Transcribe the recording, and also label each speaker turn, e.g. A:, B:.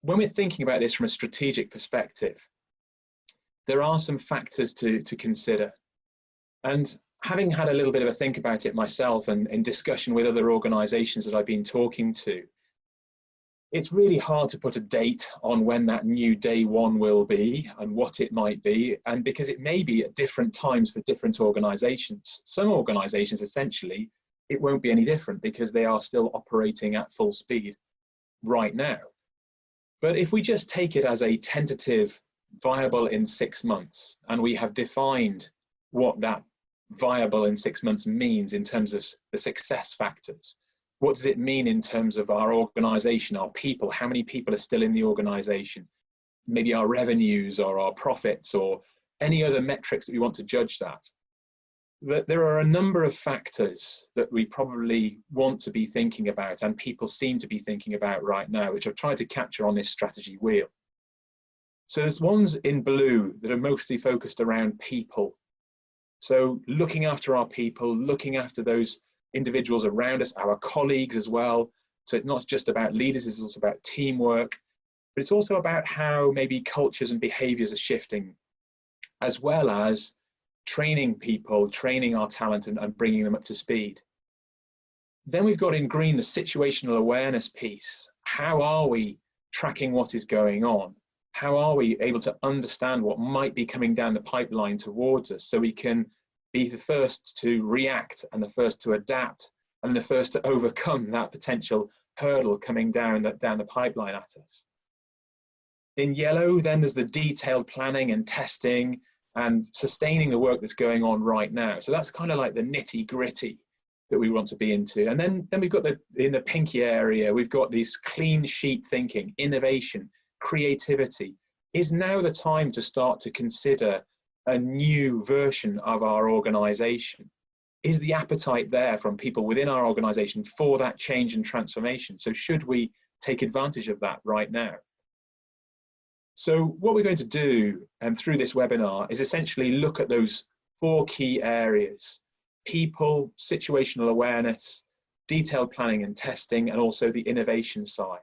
A: when we're thinking about this from a strategic perspective, there are some factors to consider. And having had a little bit of a think about it myself and in discussion with other organizations that I've been talking to, it's really hard to put a date on when that new day one will be and what it might be, and because it may be at different times for different organizations. Some organizations, essentially, it won't be any different because they are still operating at full speed right now. But if we just take it as a tentative viable in 6 months, and we have defined what that viable in 6 months means in terms of the success factors, what does it mean in terms of our organization, our people, how many people are still in the organization, maybe our revenues or our profits or any other metrics that we want to judge that. There are a number of factors that we probably want to be thinking about, and people seem to be thinking about right now, which I've tried to capture on this strategy wheel. So there's ones in blue that are mostly focused around people. So looking after our people, looking after those individuals around us, our colleagues as well. So it's not just about leaders, it's also about teamwork, but it's also about how maybe cultures and behaviors are shifting, as well as training people, training our talent and bringing them up to speed. Then we've got in green the situational awareness piece. How are we tracking what is going on? How are we able to understand what might be coming down the pipeline towards us so we can be the first to react and the first to adapt and the first to overcome that potential hurdle coming down the pipeline at us. In yellow, then there's the detailed planning and testing and sustaining the work that's going on right now. So that's kind of like the nitty-gritty that we want to be into. And then we've got in the pinky area, we've got these clean sheet thinking, innovation, creativity. Is now the time to start to consider a new version of our organization? Is the appetite there from people within our organization for that change and transformation? So should we take advantage of that right now? So what we're going to do through this webinar is essentially look at those 4 key areas: people, situational awareness, detailed planning and testing, and also the innovation side.